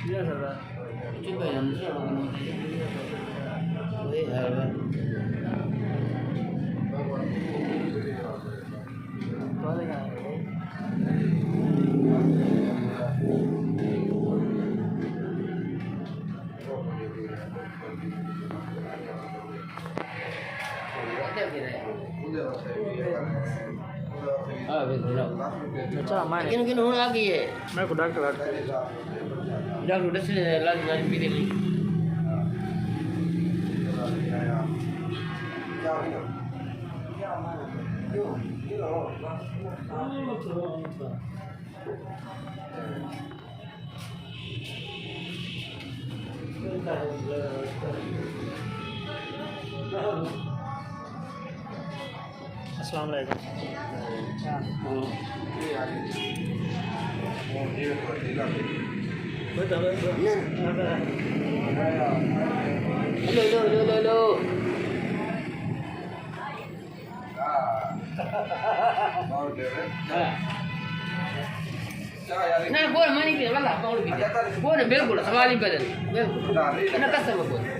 Iya saudara. Coba yang Gini lagi ya. मैं खुदा colour Udah sini lagi pilih nih. अस्सलाम वालेकुम Lo. Nah, boleh mani ke wala, boleh. Boleh biar boleh, sawali beden. Biar. Nah, kasar boleh.